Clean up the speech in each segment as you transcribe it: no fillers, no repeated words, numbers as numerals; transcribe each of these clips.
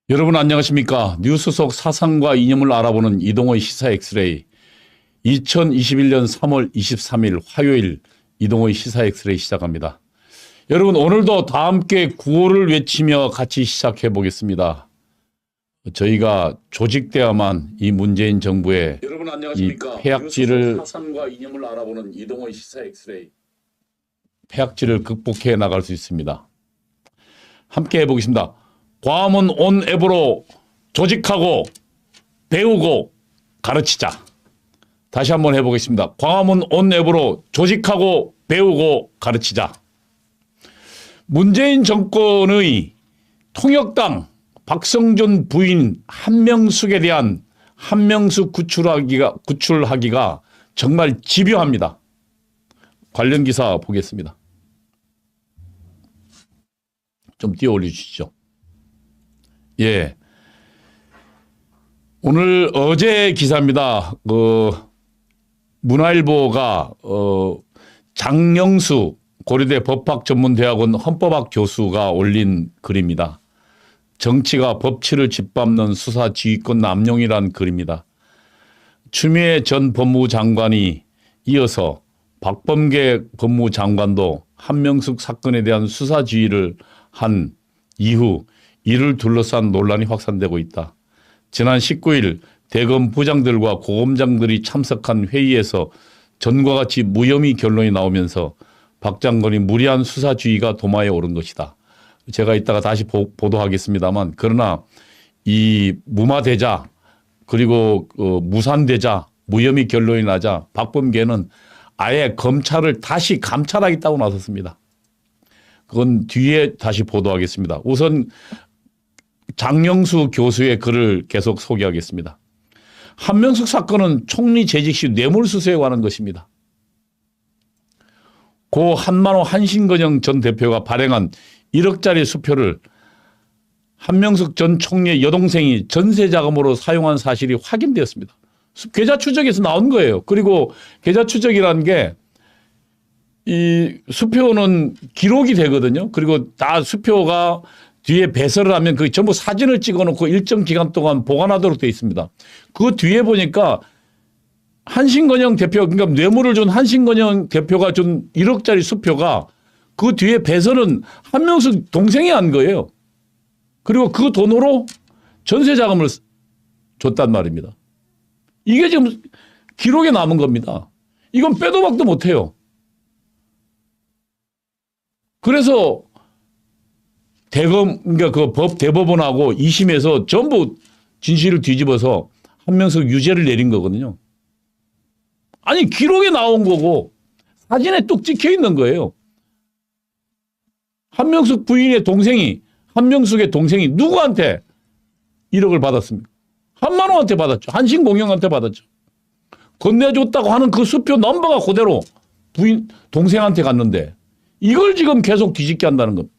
여러분 안녕하십니까? 뉴스 속 사상과 이념을 알아보는 이동호의 시사 엑스레이. 2021년 3월 23일 화요일 이동호의 시사 엑스레이 시작합니다. 여러분 오늘도 다 함께 구호를 외치며 같이 시작해 보겠습니다. 저희가 조직돼야만 이 문재인 정부의 여러분 안녕하십니까? 이 폐악질을 사상과 이념을 알아보는 이동호의 시사 엑스레이. 폐악질을 극복해 나갈 수 있습니다. 함께 해보겠습니다. 광화문 온 앱으로 조직하고 배우고 가르치자. 다시 한번 해보겠습니다. 광화문 온 앱으로 조직하고 배우고 가르치자. 문재인 정권의 통역당 박성준 부인 한명숙에 대한 한명숙 구출하기가 정말 집요합니다. 관련 기사 보겠습니다. 좀 띄워 올려주시죠. 예. 오늘 어제 기사입니다. 문화일보가 장영수 고려대 법학전문대학원 헌법학 교수가 올린 글입니다. 정치가 법치를 짓밟는 수사 지휘권 남용이란 글입니다. 추미애 전 법무부 장관이 이어서 박범계 법무부 장관도 한명숙 사건에 대한 수사 지휘를 한 이후 이를 둘러싼 논란이 확산되고 있다. 지난 19일 대검 부장들과 고검장들이 참석한 회의에서 전과 같이 무혐의 결론이 나오면서 박 장관이 무리한 수사 지휘가 도마에 오른 것이다. 제가 이따가 다시 보도하겠습니다만 그러나 이 무마되자 그리고 무산되자 무혐의 결론이 나자 박범계는 아예 검찰을 다시 감찰하겠다고 나섰습니다. 그건 뒤에 다시 보도하겠습니다. 우선 장영수 교수의 글을 계속 소개하겠습니다. 한명숙 사건은 총리 재직 시 뇌물수수에 관한 것입니다. 고 한만호 한신건영 전 대표가 발행한 1억짜리 수표를 한명숙 전 총리의 여동생이 전세자금으로 사용한 사실이 확인되었습니다. 계좌 추적에서 나온 거예요. 그리고 계좌 추적이라는 게 이 수표는 기록이 되거든요. 그리고 다 수표가 뒤에 배설을 하면 그 전부 사진을 찍어놓고 일정 기간 동안 보관하도록 되어 있습니다. 그 뒤에 보니까 한신건영 대표, 그러니까 뇌물을 준 한신건영 대표가 준 1억짜리 수표가 그 뒤에 배설은 한명숙 동생이 한 거예요. 그리고 그 돈으로 전세 자금을 줬단 말입니다. 이게 지금 기록에 남은 겁니다. 이건 빼도 박도 못해요. 그래서 그러니까 그 대법원하고 2심에서 전부 진실을 뒤집어서 한명숙 유죄를 내린 거거든요. 아니, 기록에 나온 거고 사진에 뚝 찍혀 있는 거예요. 한명숙 부인의 동생이, 한명숙의 동생이 누구한테 1억을 받았습니까? 한만호한테 받았죠. 한신공영한테 받았죠. 건네줬다고 하는 그 수표 넘버가 그대로 부인, 동생한테 갔는데 이걸 지금 계속 뒤집게 한다는 겁니다.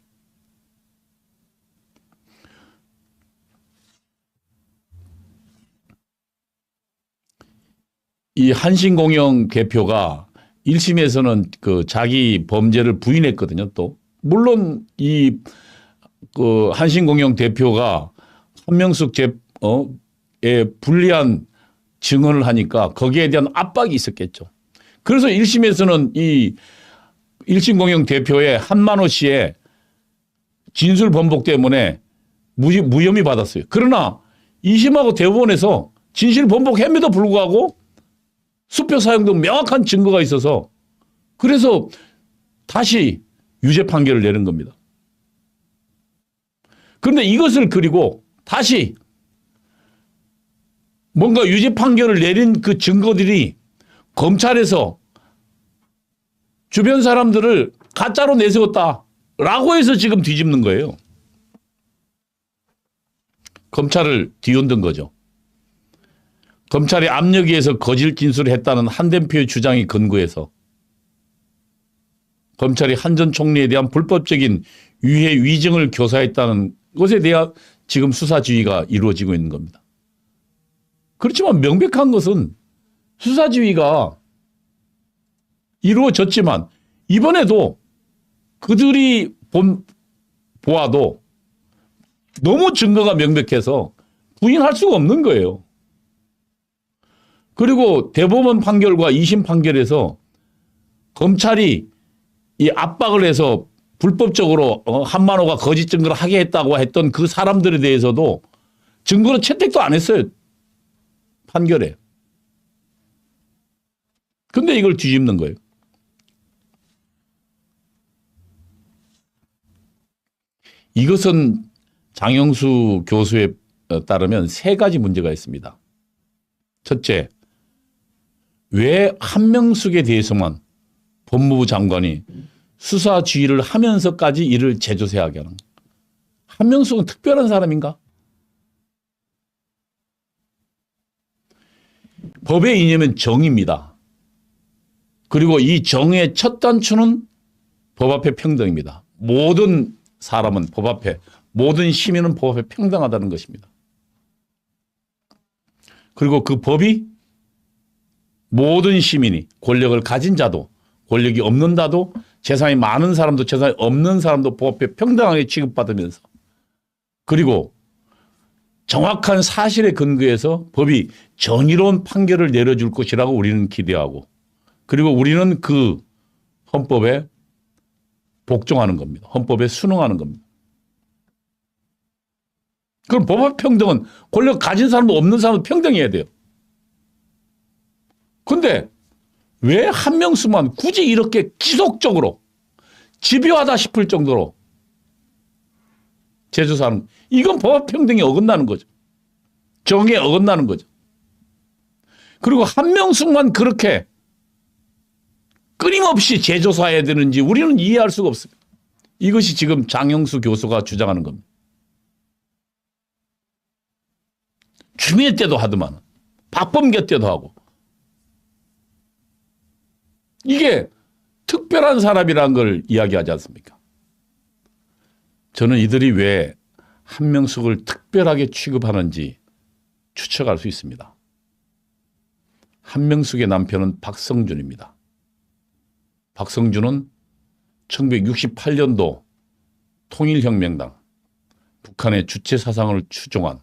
이 한신공영 대표가 1심에서는 그 자기 범죄를 부인했거든요. 또 물론 이 그 한신공영 대표가 한명숙에 불리한 증언을 하니까 거기에 대한 압박이 있었겠죠. 그래서 1심에서는 이 1심 공영 대표의 한만호 씨의 진술 번복 때문에 무혐의 받았어요. 그러나 2심하고 대법원에서 진실 번복함에도 불구하고 수표 사용 등 명확한 증거가 있어서 그래서 다시 유죄 판결을 내는 겁니다. 그런데 이것을 그리고 다시 뭔가 유죄 판결을 내린 그 증거들이 검찰에서 주변 사람들을 가짜로 내세웠다라고 해서 지금 뒤집는 거예요. 검찰을 뒤흔든 거죠. 검찰이 압력에 의해서 거짓 진술을 했다는 한 대표의 주장이 근거해서 검찰이 한 전 총리에 대한 불법적인 위해 위증을 교사했다는 것에 대한 지금 수사 지휘가 이루어지고 있는 겁니다. 그렇지만 명백한 것은 수사 지휘가 이루어졌지만 이번에도 그들이 보아도 너무 증거가 명백해서 부인할 수가 없는 거예요. 그리고 대법원 판결과 2심 판결에서 검찰이 이 압박을 해서 불법적으로 한만호가 거짓 증거를 하게 했다고 했던 그 사람들에 대해서도 증거는 채택도 안 했어요. 판결에. 근데 이걸 뒤집는 거예요. 이것은 장영수 교수에 따르면 세 가지 문제가 있습니다. 첫째, 왜 한명숙에 대해서만 법무부 장관이 수사 지휘를 하면서까지 이를 제조세하게 하는 거예요? 한명숙은 특별한 사람인가? 법의 이념은 정의입니다. 그리고 이 정의 첫 단추는 법 앞에 평등입니다. 모든 사람은 법 앞에, 모든 시민은 법 앞에 평등하다는 것입니다. 그리고 그 법이 모든 시민이 권력을 가진 자도 권력이 없는 자도 재산이 많은 사람도 재산이 없는 사람도 법 앞에 평등하게 취급받으면서 그리고 정확한 사실에 근거해서 법이 정의로운 판결을 내려줄 것이라고 우리는 기대하고 그리고 우리는 그 헌법에 복종하는 겁니다. 헌법에 순응하는 겁니다. 그럼 법의 평등은 권력 가진 사람도 없는 사람도 평등해야 돼요. 근데 왜 한명수만 굳이 이렇게 지속적으로 집요하다 싶을 정도로 제조사하는 이건 법 평등에 어긋나는 거죠. 정의에 어긋나는 거죠. 그리고 한명숙만 그렇게 끊임없이 재조사해야 되는지 우리는 이해할 수가 없습니다. 이것이 지금 장영수 교수가 주장하는 겁니다. 추미애 때도 하더만 박범계 때도 하고 이게 특별한 사람이라는 걸 이야기하지 않습니까? 저는 이들이 왜 한명숙을 특별하게 취급하는지 추측할 수 있습니다. 한명숙의 남편은 박성준입니다. 박성준은 1968년도 통일혁명당, 북한의 주체 사상을 추종한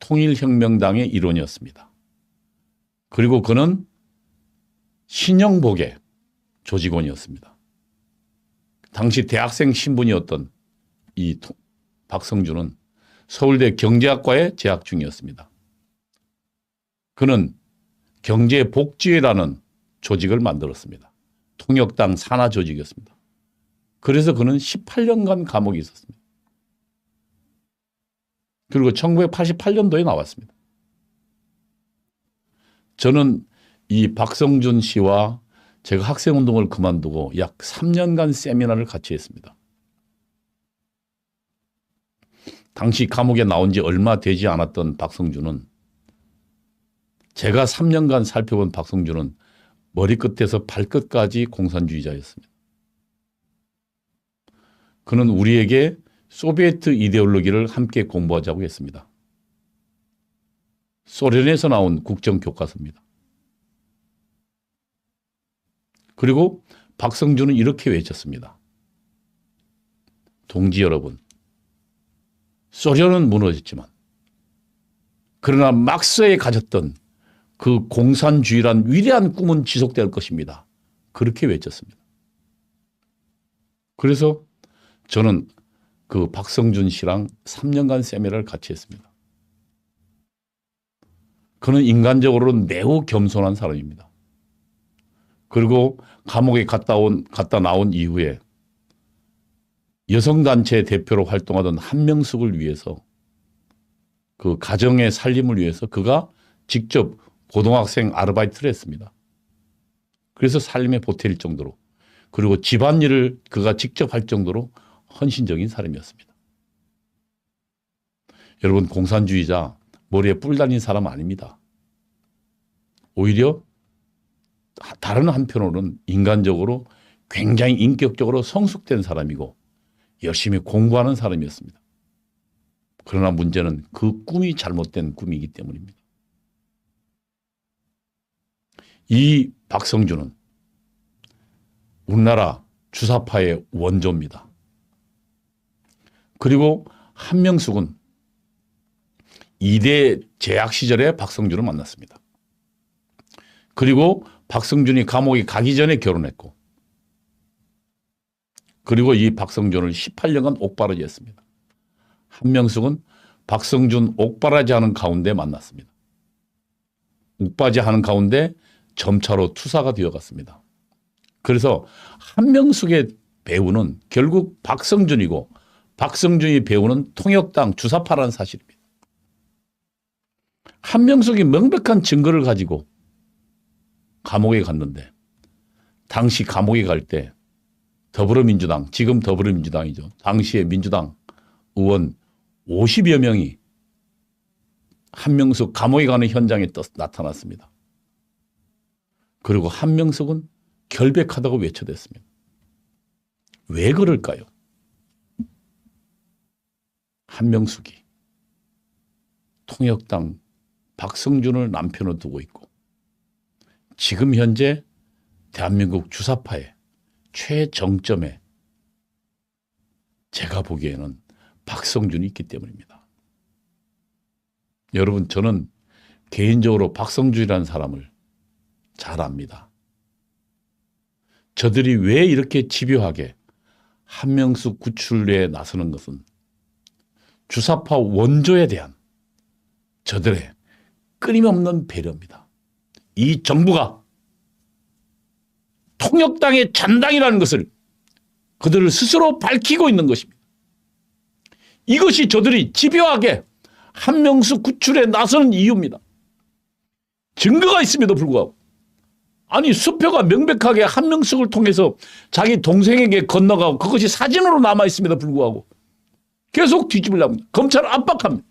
통일혁명당의 일원이었습니다. 그리고 그는 신영복의 조직원이었습니다. 당시 대학생 신분이었던 이 박성준은 서울대 경제학과에 재학 중이었습니다. 그는 경제복지회라는 조직을 만들었습니다. 통역당 산하 조직이었습니다. 그래서 그는 18년간 감옥에 있었습니다. 그리고 1988년도에 나왔습니다. 저는 이 박성준 씨와 제가 학생운동을 그만두고 약 3년간 세미나를 같이 했습니다. 당시 감옥에 나온 지 얼마 되지 않았던 박성준은 제가 3년간 살펴본 박성준은 머리끝에서 발끝까지 공산주의자였습니다. 그는 우리에게 소비에트 이데올로기를 함께 공부하자고 했습니다. 소련에서 나온 국정교과서입니다. 그리고 박성준은 이렇게 외쳤습니다. 동지 여러분, 소련은 무너졌지만 그러나 막스에 가졌던 그 공산주의란 위대한 꿈은 지속될 것입니다. 그렇게 외쳤습니다. 그래서 저는 그 박성준 씨랑 3년간 세미나를 같이 했습니다. 그는 인간적으로는 매우 겸손한 사람입니다. 그리고 감옥에 갔다 나온 이후에 여성단체 대표로 활동하던 한명숙을 위해서 그 가정의 살림을 위해서 그가 직접 고등학생 아르바이트를 했습니다. 그래서 살림에 보탤 정도로 그리고 집안일을 그가 직접 할 정도로 헌신적인 사람이었습니다. 여러분, 공산주의자 머리에 뿔 달린 사람 아닙니다. 오히려 다른 한편으로는 인간적으로 굉장히 인격적으로 성숙된 사람이고 열심히 공부하는 사람이었습니다. 그러나 문제는 그 꿈이 잘못된 꿈이기 때문입니다. 이 박성준은 우리나라 주사파의 원조입니다. 그리고 한명숙은 2대 제약 시절에 박성준을 만났습니다. 그리고 박성준이 감옥에 가기 전에 결혼했고, 그리고 이 박성준을 18년간 옥바라지 했습니다. 한명숙은 박성준 옥바라지 하는 가운데 만났습니다. 옥바라지 하는 가운데 점차로 투사가 되어갔습니다. 그래서 한명숙의 배우는 결국 박성준이고, 박성준이 배우는 통역당 주사파라는 사실입니다. 한명숙이 명백한 증거를 가지고 감옥에 갔는데, 당시 감옥에 갈 때 더불어민주당, 지금 더불어민주당이죠, 당시의 민주당 의원 50여 명이 한명숙 감옥에 가는 현장에 나타났습니다. 그리고 한명숙은 결백하다고 외쳐댔습니다. 왜 그럴까요? 한명숙이 통역당 박성준을 남편으로 두고 있고, 지금 현재 대한민국 주사파의 최정점에 제가 보기에는 박성준이 있기 때문입니다. 여러분, 저는 개인적으로 박성준이라는 사람을 잘 압니다. 저들이 왜 이렇게 집요하게 한명숙 구출에 나서는 것은 주사파 원조에 대한 저들의 끊임없는 배려입니다. 이 정부가 통역당의 잔당이라는 것을 그들을 스스로 밝히고 있는 것입니다. 이것이 저들이 집요하게 한명숙 구출에 나서는 이유입니다. 증거가 있음에도 불구하고, 아니 수표가 명백하게 한명숙을 통해서 자기 동생에게 건너가고 그것이 사진으로 남아있음에도 불구하고 계속 뒤집으려고 합니다. 검찰을 압박합니다.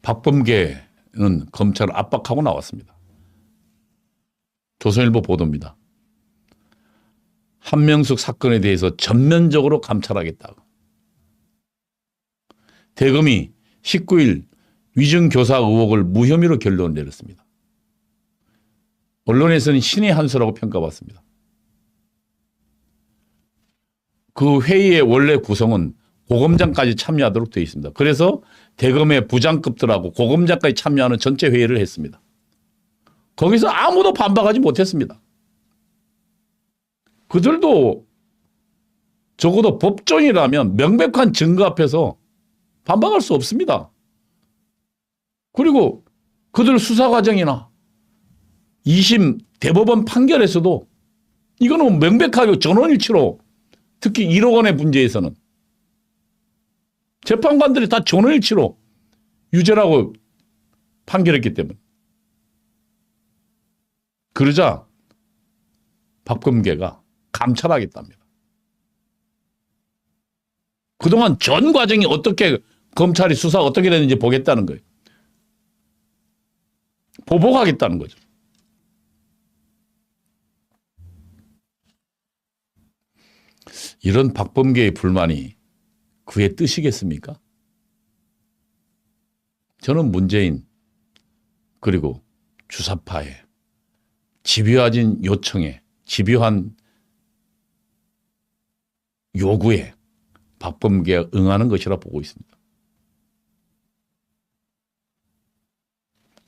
박범계는 검찰을 압박하고 나왔습니다. 조선일보 보도입니다. 한명숙 사건에 대해서 전면적으로 감찰하겠다고. 대검이 19일 위증교사 의혹을 무혐의로 결론을 내렸습니다. 언론에서는 신의 한 수라고 평가받습니다. 그 회의의 원래 구성은 고검장까지 참여하도록 되어 있습니다. 그래서 대검의 부장급들하고 고검장까지 참여하는 전체 회의를 했습니다. 거기서 아무도 반박하지 못했습니다. 그들도 적어도 법조인이라면 명백한 증거 앞에서 반박할 수 없습니다. 그리고 그들 수사 과정이나 2심 대법원 판결에서도 이거는 명백하게 전원일치로, 특히 1억 원의 문제에서는 재판관들이 다 전원일치로 유죄라고 판결했기 때문에. 그러자 박범계가 감찰하겠답니다. 그동안 전 과정이 어떻게 검찰이 수사가 어떻게 됐는지 보겠다는 거예요. 보복하겠다는 거죠. 이런 박범계의 불만이 그의 뜻이겠습니까? 저는 문재인 그리고 주사파의 집요한 요청에, 집요한 요구에 박범계가 응하는 것이라 보고 있습니다.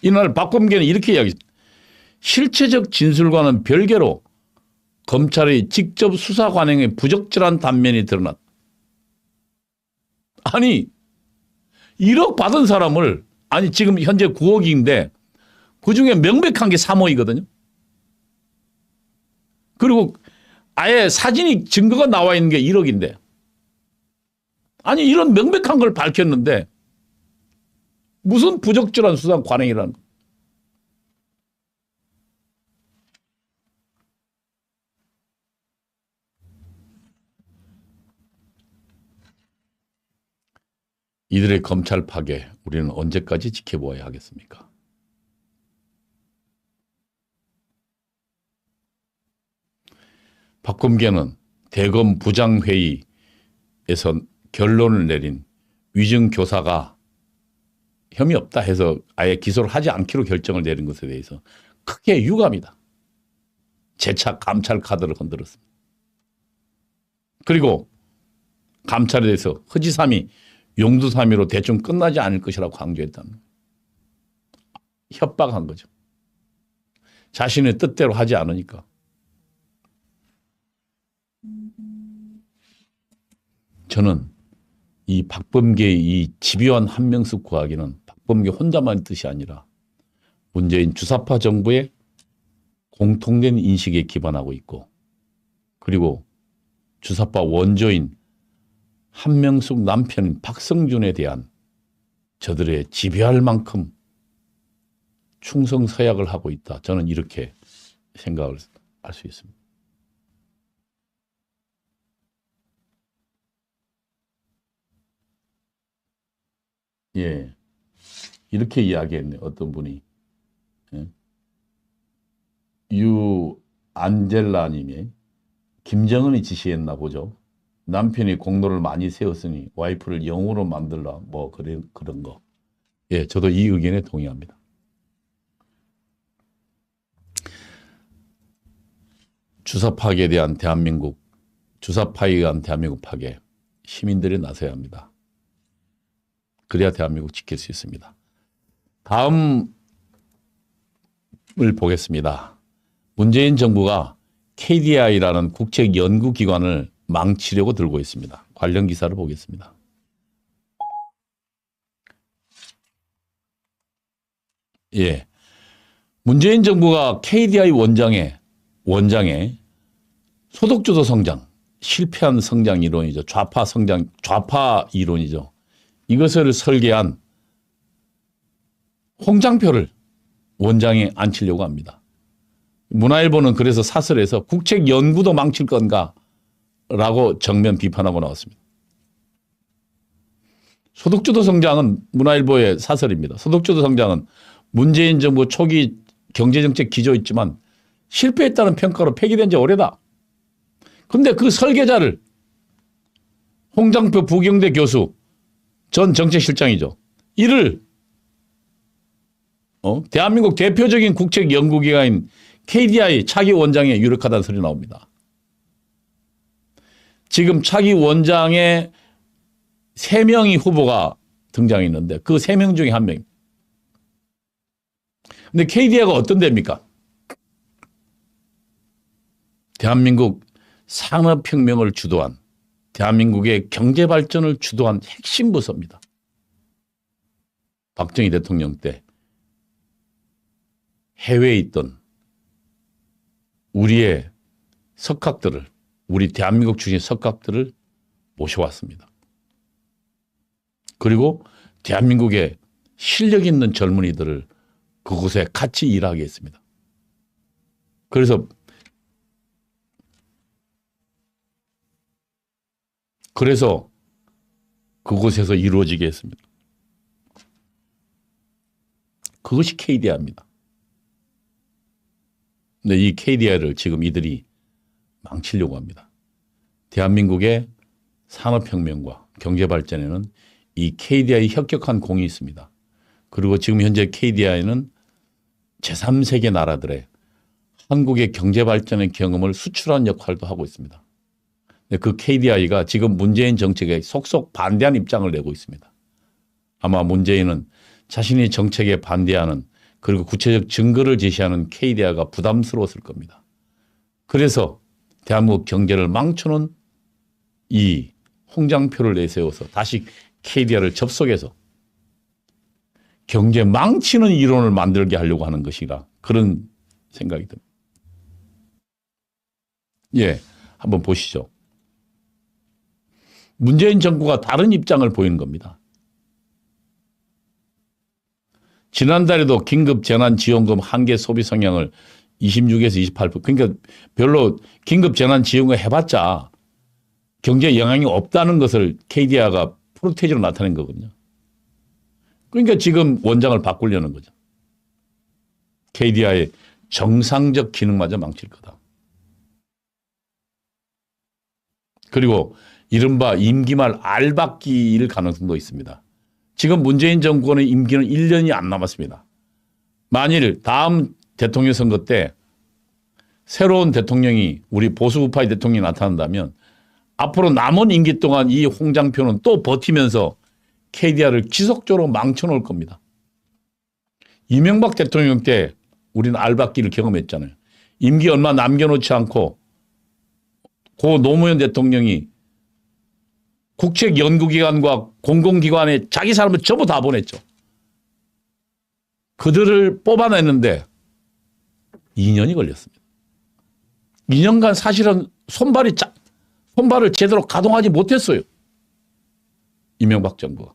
이날 박범계는 이렇게 이야기했습니다. 실체적 진술과는 별개로 검찰의 직접 수사 관행에 부적절한 단면이 드러났다. 아니 1억 받은 사람을, 아니 지금 현재 9억인데 그중에 명백한 게 3억이거든요. 그리고 아예 사진이 증거가 나와 있는 게 1억인데, 아니 이런 명백한 걸 밝혔는데 무슨 부적절한 수사 관행이라는 거. 이들의 검찰 파괴, 우리는 언제까지 지켜보아야 하겠습니까? 박범계는 대검 부장회의에서 결론을 내린 위증교사가 혐의 없다 해서 아예 기소를 하지 않기로 결정을 내린 것에 대해서 크게 유감이다, 재차 감찰 카드를 흔들었습니다. 그리고 감찰에 대해서 허지삼이 용두사미로 대충 끝나지 않을 것이라고 강조했다는 거예요. 협박한 거죠. 자신의 뜻대로 하지 않으니까. 저는 이 박범계의 이 집요한 한명숙 구하기는 박범계 혼자만의 뜻이 아니라 문재인 주사파 정부의 공통된 인식에 기반하고 있고, 그리고 주사파 원조인 한명숙 남편인 박성준에 대한 저들의 집요할 만큼 충성서약을 하고 있다. 저는 이렇게 생각을 할 수 있습니다. 예, 이렇게 이야기했네요. 어떤 분이. 예. 유안젤라님이 김정은이 지시했나 보죠. 남편이 공로를 많이 세웠으니 와이프를 영으로 만들라, 뭐 그런 거. 예, 저도 이 의견에 동의합니다. 주사 파괴에 대한 대한민국, 주사파에 의한 대한민국 파괴, 시민들이 나서야 합니다. 그래야 대한민국 지킬 수 있습니다. 다음을 보겠습니다. 문재인 정부가 KDI라는 국책연구기관을 망치려고 들고 있습니다. 관련 기사를 보겠습니다. 예, 문재인 정부가 KDI 원장의 소득주도 성장, 실패한 성장 이론이죠. 좌파 이론이죠. 이것을 설계한 홍장표를 원장에 앉히려고 합니다. 문화일보는 그래서 사설에서 국책연구도 망칠 건가 라고 정면 비판하고 나왔습니다. 소득주도 성장은 문화일보의 사설입니다. 소득주도 성장은 문재인 정부 초기 경제정책 기조있지만 실패했다는 평가로 폐기된 지 오래다. 그런데 그 설계자를 홍장표 부경대 교수 전 정책실장이죠. 이를 대한민국 대표적인 국책연구기관인 KDI 차기 원장에 유력하다는 소리 나옵니다. 지금 차기 원장에 3명의 후보가 등장했는데 그 3명 중에 1명. 근데 KDI가 어떤 데입니까? 대한민국 산업혁명을 주도한, 대한민국의 경제발전을 주도한 핵심 부서입니다. 박정희 대통령 때 해외에 있던 우리의 석학들을, 우리 대한민국 출신 석학들을 모셔왔습니다. 그리고 대한민국의 실력 있는 젊은이들을 그곳에 같이 일하게 했습니다. 그래서 그곳에서 이루어지게 했습니다. 그것이 KDI입니다. 근데 이 KDI를 지금 이들이 망치려고 합니다. 대한민국의 산업혁명과 경제발전에는 이 KDI의 혁혁한 공이 있습니다. 그리고 지금 현재 KDI는 제3세계 나라들의 한국의 경제발전의 경험을 수출하는 역할도 하고 있습니다. 그 KDI가 지금 문재인 정책에 속속 반대하는 입장을 내고 있습니다. 아마 문재인은 자신의 정책에 반대하는, 그리고 구체적 증거를 제시하는 KDI가 부담스러웠을 겁니다. 그래서 대한민국 경제를 망쳐놓은 이 홍장표를 내세워서 다시 KDI를 접속해서 경제 망치는 이론을 만들게 하려고 하는 것이라, 그런 생각이 듭니다. 예, 한번 보시죠. 문재인 정부가 다른 입장을 보이는 겁니다. 지난달에도 긴급재난지원금 한계 소비 성향을 26에서 28%, 그러니까 별로 긴급재난지원금 해봤자 경제에 영향이 없다는 것을 KDI가 프로테이지로 나타낸 거거든요. 그러니까 지금 원장을 바꾸려는 거죠. KDI의 정상적 기능마저 망칠 거다. 그리고 이른바 임기 말 알박기일 가능성도 있습니다. 지금 문재인 정권의 임기는 1년이 안 남았습니다. 만일 다음 대통령 선거 때 새로운 대통령이 우리 보수우파의 대통령이 나타난다면 앞으로 남은 임기 동안 이 홍장표는 또 버티면서 KDR을 지속적으로 망쳐놓을 겁니다. 이명박 대통령 때 우리는 알박기를 경험했잖아요. 임기 얼마 남겨놓지 않고 고 노무현 대통령이 국책연구기관과 공공기관에 자기 사람을 전부 다 보냈죠. 그들을 뽑아냈는데 2년이 걸렸습니다. 2년간 사실은 손발을 제대로 가동하지 못했어요. 이명박 정부가.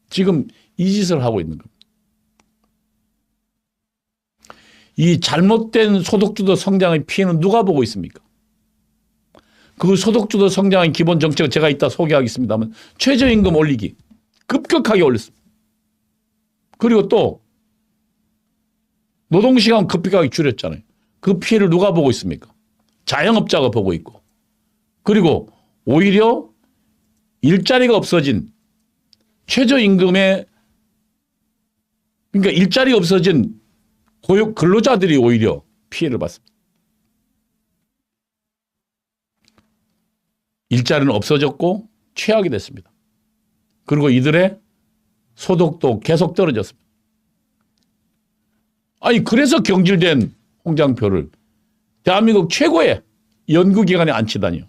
지금 이 짓을 하고 있는 겁니다. 이 잘못된 소득주도 성장의 피해는 누가 보고 있습니까? 그 소득주도 성장의 기본 정책은 제가 이따 소개하겠습니다만 최저임금 올리기 급격하게 올렸습니다. 그리고 또 노동시간 급격하게 줄였잖아요. 그 피해를 누가 보고 있습니까? 자영업자가 보고 있고 그리고 오히려 일자리가 없어진 최저임금에 그러니까 일자리가 없어진 근로자들이 오히려 피해를 받습니다. 일자리는 없어졌고 최악이 됐습니다. 그리고 이들의 소득도 계속 떨어졌습니다. 아니 그래서 경질된 홍장표를 대한민국 최고의 연구기관에 앉히다니요.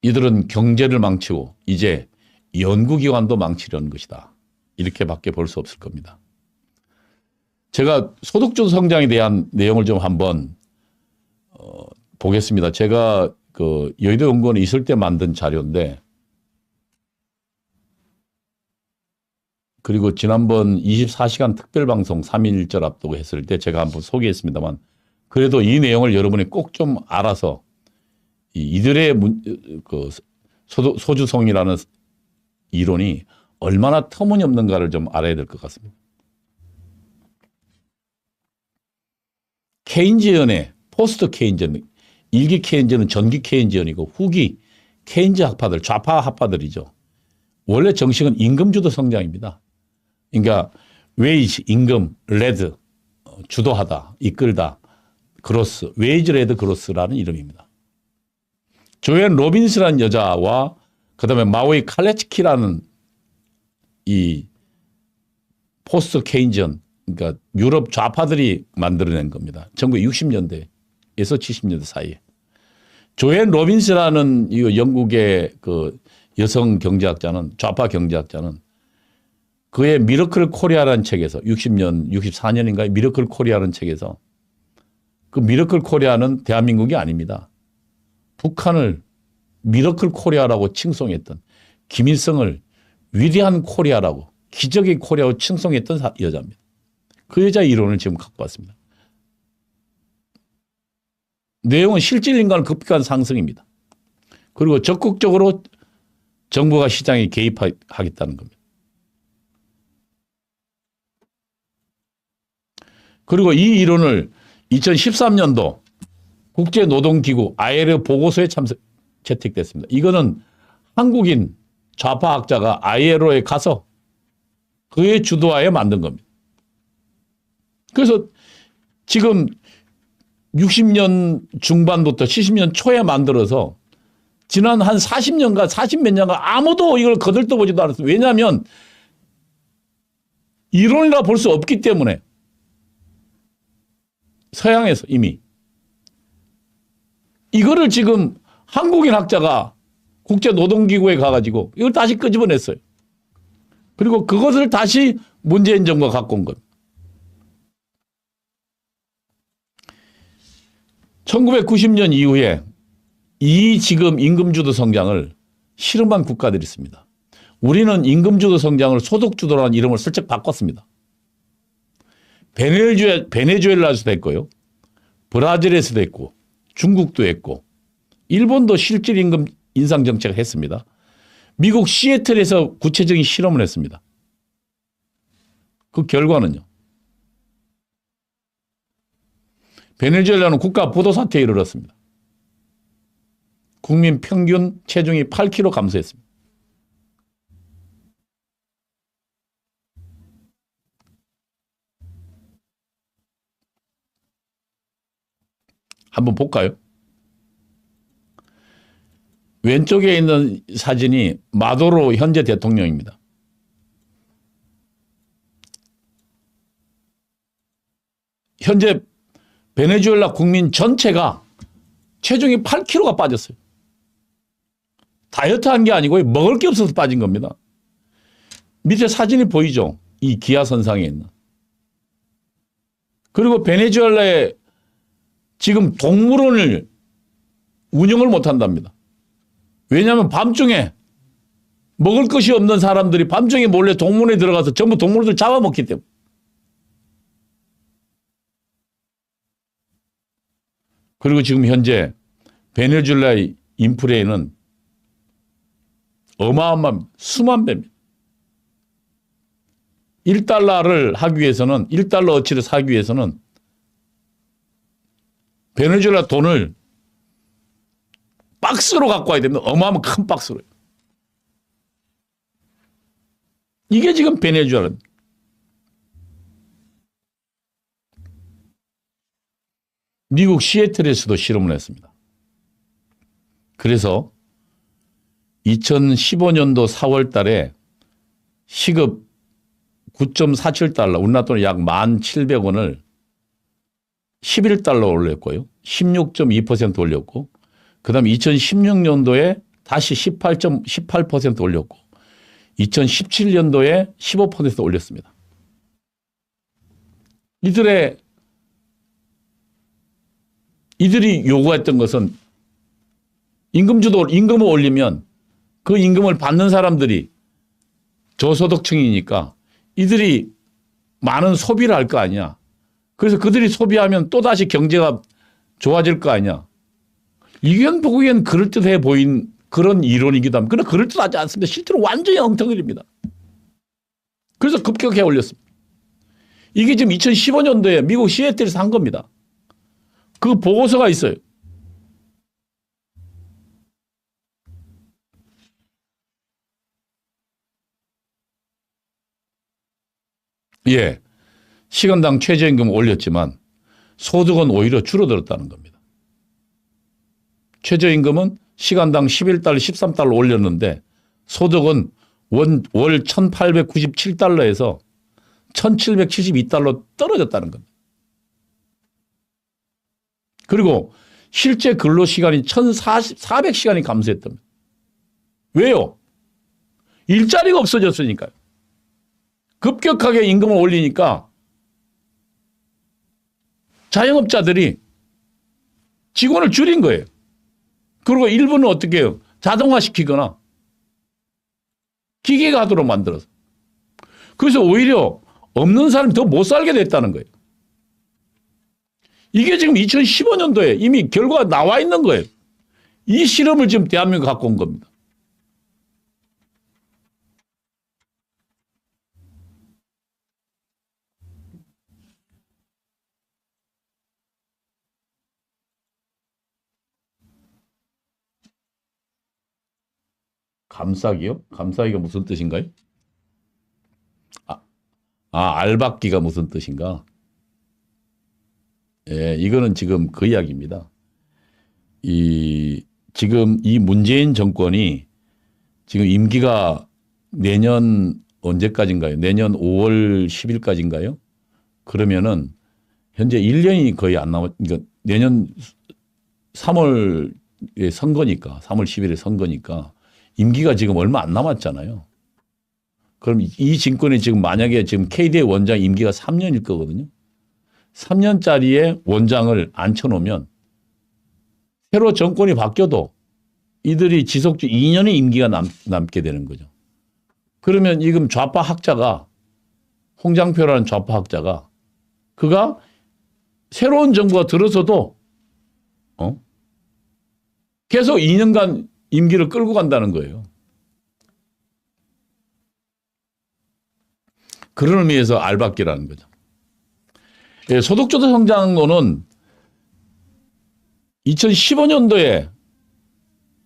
이들은 경제를 망치고 이제 연구기관도 망치려는 것이다. 이렇게밖에 볼 수 없을 겁니다. 제가 소득주도 성장에 대한 내용을 좀 한번 보겠습니다. 제가 그 여의도 연구원에 있을 때 만든 자료인데 그리고 지난번 24시간 특별방송 3.1절 앞두고 했을 때 제가 한번 소개했습니다만 그래도 이 내용을 여러분이 꼭 좀 알아서 이들의 그 소주성이라는 이론이 얼마나 터무니없는가를 좀 알아야 될 것 같습니다. 케인즈연의 포스트 케인즈연, 일기 케인즈는 전기 케인즈연이고 후기 케인즈 학파들, 좌파 학파들이죠. 원래 정식은 임금주도 성장입니다. 그러니까 웨이지, 임금, 레드, 주도하다, 이끌다, 그로스, 웨이지 레드 그로스라는 이름입니다. 조앤 로빈스라는 여자와 그다음에 마오이 칼레츠키라는 이 포스트 케인지언, 그러니까 유럽 좌파들이 만들어낸 겁니다. 1960년대에서 70년대 사이에. 조앤 로빈스라는 이 영국의 그 여성 경제학자는 좌파 경제학자는 그의 미러클 코리아라는 책에서 60년, 64년인가요? 미러클 코리아라는 책에서 그 미러클 코리아는 대한민국이 아닙니다. 북한을 미러클 코리아라고 칭송했던 김일성을 위대한 코리아라고 기적의 코리아로 칭송했던 여자입니다. 그 여자의 이론을 지금 갖고 왔습니다. 내용은 실질 인간 급격한 상승입니다. 그리고 적극적으로 정부가 시장에 개입하겠다는 겁니다. 그리고 이 이론을 2013년도 국제노동기구 ILO 보고서에 채택됐습니다. 이거는 한국인 좌파학자가 ILO에 가서 그의 주도하에 만든 겁니다. 그래서 지금 60년 중반부터 70년 초에 만들어서 지난 한 40년간 40몇 년간 아무도 이걸 거들떠보지도 않았어요. 왜냐하면 이론이라 볼 수 없기 때문에 서양에서 이미 이거를 지금 한국인 학자가 국제노동기구에 가가지고 이걸 다시 끄집어냈어요. 그리고 그것을 다시 문재인 정부가 갖고 온 것. 1990년 이후에 이 지금 임금주도 성장을 실험한 국가들이 있습니다. 우리는 임금주도 성장을 소득주도라는 이름을 슬쩍 바꿨습니다. 베네수엘라에서도 했고요. 브라질에서도 했고 중국도 했고 일본도 실질 임금 인상 정책을 했습니다. 미국 시애틀에서 구체적인 실험을 했습니다. 그 결과는요. 베네수엘라는 국가 부도 사태에 이르렀습니다. 국민 평균 체중이 8kg 감소했습니다. 한번 볼까요? 왼쪽에 있는 사진이 마도로 현재 대통령입니다. 현재 베네수엘라 국민 전체가 체중이 8kg가 빠졌어요. 다이어트 한 게 아니고 먹을 게 없어서 빠진 겁니다. 밑에 사진이 보이죠? 이 기아선상에 있는. 그리고 베네수엘라에 지금 동물원을 운영을 못 한답니다. 왜냐하면 밤중에 먹을 것이 없는 사람들이 밤중에 몰래 동물원에 들어가서 전부 동물들 잡아먹기 때문에. 그리고 지금 현재 베네수엘라의 인플레는 어마어마한 수만 배입니다. 1달러를 하기 위해서는 1달러 어치를 사기 위해서는 베네수엘라 돈을 박스로 갖고 와야 됩니다. 어마어마한 큰 박스로. 이게 지금 베네수엘라입니다. 미국 시애틀에서도 실험을 했습니다. 그래서 2015년도 4월 달에 시급 9.47달러, 우리나라 돈으로 약 1,700원을 11달러 올렸고요. 16.2% 올렸고, 그 다음에 2016년도에 다시 18% 올렸고, 2017년도에 15% 올렸습니다. 이들이 요구했던 것은 임금을 올리면 그 임금을 받는 사람들이 저소득층이니까 이들이 많은 소비를 할 거 아니야. 그래서 그들이 소비하면 또다시 경제가 좋아질 거 아니야. 이건 보기엔 그럴듯해 보인 그런 이론이기도 합니다. 그러나 그럴듯하지 않습니다. 실제로 완전히 엉터리입니다. 그래서 급격하게 올렸습니다. 이게 지금 2015년도에 미국 시애틀에서 한 겁니다. 그 보고서가 있어요. 예. 시간당 최저임금을 올렸지만 소득은 오히려 줄어들었다는 겁니다. 최저임금은 시간당 11달러, 13달러 올렸는데 소득은 월 1,897달러에서 1,772달러 떨어졌다는 겁니다. 그리고 실제 근로시간이 1,400시간이 감소했답니다. 왜요? 일자리가 없어졌으니까요. 급격하게 임금을 올리니까 자영업자들이 직원을 줄인 거예요. 그리고 일부는 어떻게 해요? 자동화시키거나 기계가 하도록 만들어서. 그래서 오히려 없는 사람이 더 못 살게 됐다는 거예요. 이게 지금 2015년도에 이미 결과가 나와 있는 거예요. 이 실험을 지금 대한민국에 갖고 온 겁니다. 감싸기요? 감싸기가 무슨 뜻인가요? 알박기가 무슨 뜻인가? 예, 이거는 지금 그 이야기입니다. 지금 이 문재인 정권이 지금 임기가 내년 언제까지인가요? 내년 5월 10일까지인가요? 그러면은 현재 1년이 거의 안 그러니까 내년 3월에 선거니까, 3월 10일에 선거니까 임기가 지금 얼마 안 남았잖아요. 그럼 이 정권이 지금 만약에 지금 KD의 원장 임기가 3년일 거거든요. 3년짜리의 원장을 앉혀놓으면 새로 정권이 바뀌어도 이들이 지속적 2년의 임기가 남게 되는 거죠. 그러면 지금 좌파 학자가 홍장표라는 좌파 학자가 그가 새로운 정부가 들어서도 계속 2년간 임기를 끌고 간다는 거예요. 그런 의미에서 알박기라는 거죠. 예, 소득주도 성장론은 2015년도에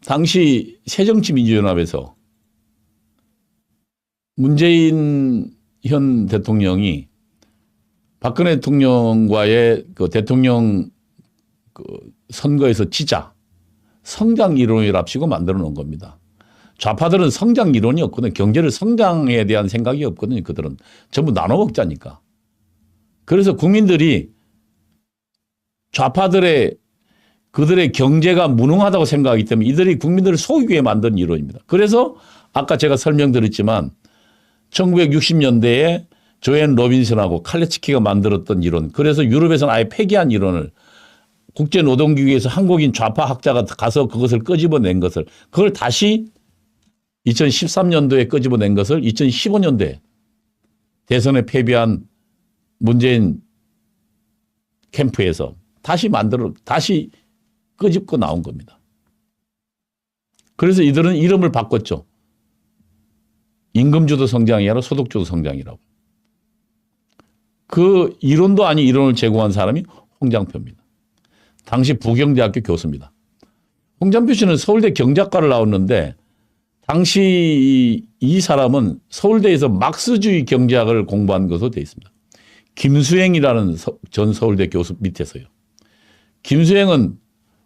당시 새정치민주연합에서 문재인 현 대통령이 박근혜 대통령과의 그 대통령 그 선거에서 지자. 성장 이론이랍시고 만들어 놓은 겁니다. 좌파들은 성장 이론이 없거든요. 경제를 성장에 대한 생각이 없거든요. 그들은 전부 나눠 먹자니까. 그래서 국민들이 좌파들의 그들의 경제가 무능하다고 생각하기 때문에 이들이 국민들을 속이기 위해 만든 이론입니다. 그래서 아까 제가 설명드렸지만 1960년대에 조앤 로빈슨하고 칼레츠키가 만들었던 이론, 그래서 유럽에서는 아예 폐기한 이론을 국제노동기구에서 한국인 좌파 학자가 가서 그것을 끄집어낸 것을, 그걸 다시 2013년도에 끄집어낸 것을 2015년도에 대선에 패배한 문재인 캠프에서 다시 끄집고 나온 겁니다. 그래서 이들은 이름을 바꿨죠. 임금주도 성장이 아니라 소득주도 성장이라고. 그 이론도 아닌 이론을 제공한 사람이 홍장표입니다. 당시 부경대학교 교수입니다. 홍장표 씨는 서울대 경제학과를 나왔는데 당시 이 사람은 서울대에서 막스주의 경제학을 공부한 것으로 되어 있습니다. 김수행이라는 전 서울대 교수 밑에서요. 김수행은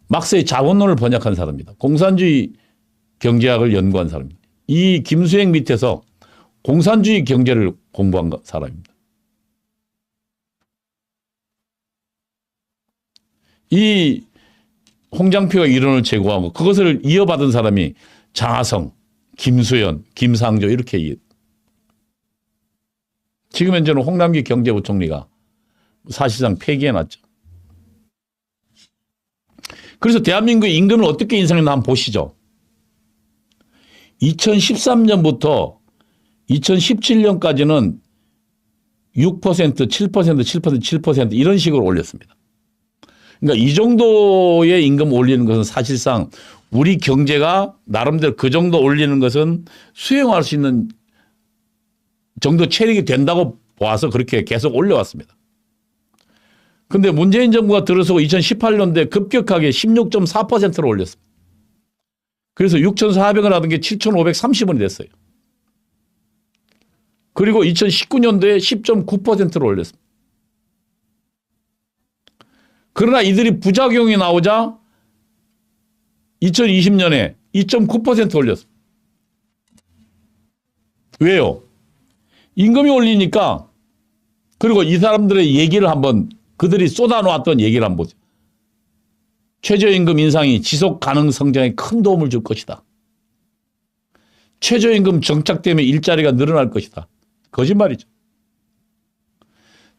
막스의 자본론을 번역한 사람입니다. 공산주의 경제학을 연구한 사람입니다. 이 김수행 밑에서 공산주의 경제를 공부한 사람입니다. 이 홍장표가 이론을 제공하고 그것을 이어받은 사람이 장하성, 김수현, 김상조 이렇게. 지금 현재는 홍남기 경제부총리가 사실상 폐기해놨죠. 그래서 대한민국의 임금을 어떻게 인상했나 한번 보시죠. 2013년부터 2017년까지는 6%, 7%, 7%, 7% 이런 식으로 올렸습니다. 그러니까 이 정도의 임금 올리는 것은 사실상 우리 경제가 나름대로 그 정도 올리는 것은 수용할 수 있는 정도 체력이 된다고 봐서 그렇게 계속 올려왔습니다. 그런데 문재인 정부가 들어서고 2018년도에 급격하게 16.4%로 올렸습니다. 그래서 6,400원 하던 게 7,530원이 됐어요. 그리고 2019년도에 10.9%로 올렸습니다. 그러나 이들이 부작용이 나오자 2020년에 2.9% 올렸습니다. 왜요? 임금이 올리니까. 그리고 이 사람들의 얘기를 한번, 그들이 쏟아놓았던 얘기를 한번 보세요. 최저임금 인상이 지속 가능 성장에 큰 도움을 줄 것이다. 최저임금 정착되면 일자리가 늘어날 것이다. 거짓말이죠.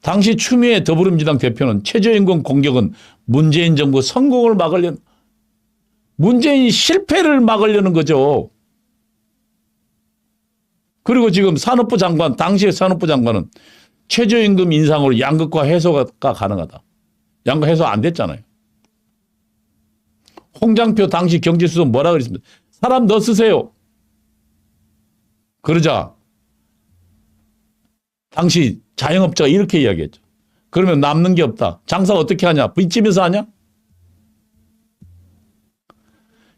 당시 추미애 더불어민주당 대표는 최저임금 공격은 문재인 정부 성공을 막으려는, 문재인 실패를 막으려는 거죠. 그리고 지금 산업부 장관, 당시의 산업부 장관은 최저임금 인상으로 양극화 해소가 가능하다. 양극화 해소 안 됐잖아요. 홍장표 당시 경제수석 뭐라 그랬습니까? 사람 더 쓰세요. 그러자 당시 자영업자가 이렇게 이야기했죠. 그러면 남는 게 없다. 장사 어떻게 하냐? 빚지면서 하냐?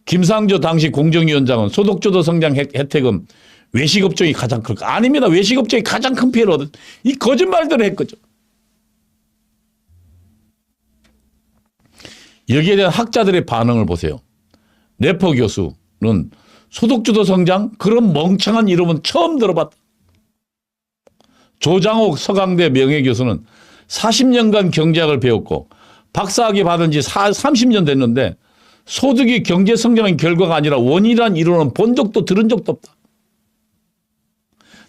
김상조 당시 공정위원장은 소득주도 성장 혜택은 외식업종이 가장 클까? 아닙니다. 외식업종이 가장 큰 피해를 얻은, 이 거짓말들을 했거죠. 여기에 대한 학자들의 반응을 보세요. 래퍼 교수는 소득주도 성장? 그런 멍청한 이름은 처음 들어봤다. 조장옥 서강대 명예교수는 40년간 경제학을 배웠고 박사학위 받은 지 30년 됐는데 소득이 경제 성장의 결과가 아니라 원인이란 이론은 본 적도 들은 적도 없다.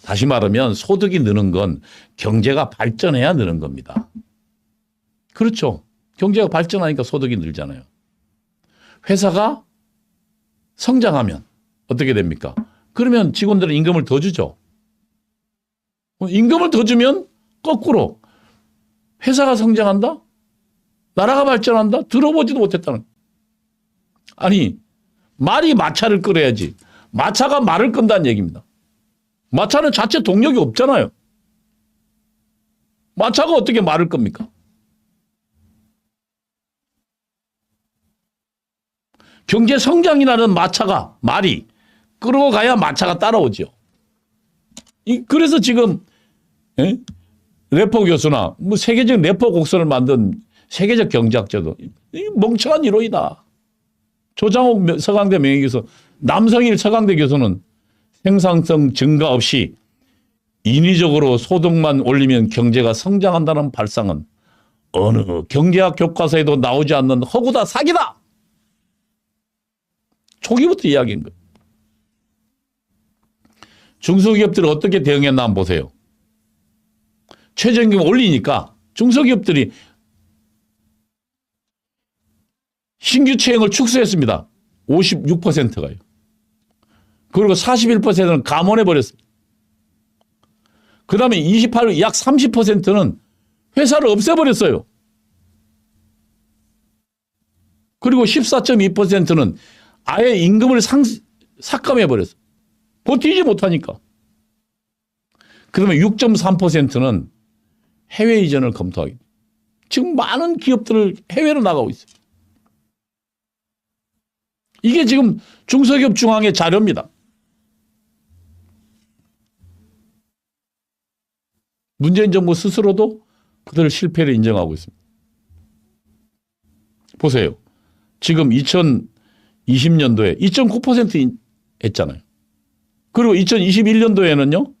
다시 말하면 소득이 느는 건 경제가 발전해야 느는 겁니다. 그렇죠. 경제가 발전하니까 소득이 늘잖아요. 회사가 성장하면 어떻게 됩니까? 그러면 직원들은 임금을 더 주죠. 임금을 더 주면 거꾸로 회사가 성장한다? 나라가 발전한다? 들어보지도 못했다는. 아니, 말이 마차를 끌어야지. 마차가 말을 끈다는 얘기입니다. 마차는 자체 동력이 없잖아요. 마차가 어떻게 말을 겁니까? 경제 성장이라는 마차가, 말이 끌고 가야 마차가 따라오죠. 그래서 지금 래퍼 교수나 뭐 세계적인 래퍼 곡선을 만든 세계적 경제학자도 멍청한 이론이다. 조장욱 서강대 명예교수, 남성일 서강대 교수는 생산성 증가 없이 인위적으로 소득만 올리면 경제가 성장한다는 발상은 어느 경제학 교과서에도 나오지 않는 허구다, 사기다. 초기부터 이야기한 거예요. 중소기업들이 어떻게 대응했나 한번 보세요. 최저임금 올리니까 중소기업들이 신규 채용을 축소했습니다. 56%가요. 그리고 41%는 감원해버렸습니다. 그 다음에 28, 약 30%는 회사를 없애버렸어요. 그리고 14.2%는 아예 임금을 삭감해버렸어요. 버티지 못하니까. 그 다음에 6.3%는 해외 이전을 검토하기. 지금 많은 기업들을 해외로 나가고 있어요. 이게 지금 중소기업 중앙의 자료입니다. 문재인 정부 스스로도 그들 실패를 인정하고 있습니다. 보세요. 지금 2020년도에 2.9% 했잖아요. 그리고 2021년도에는요.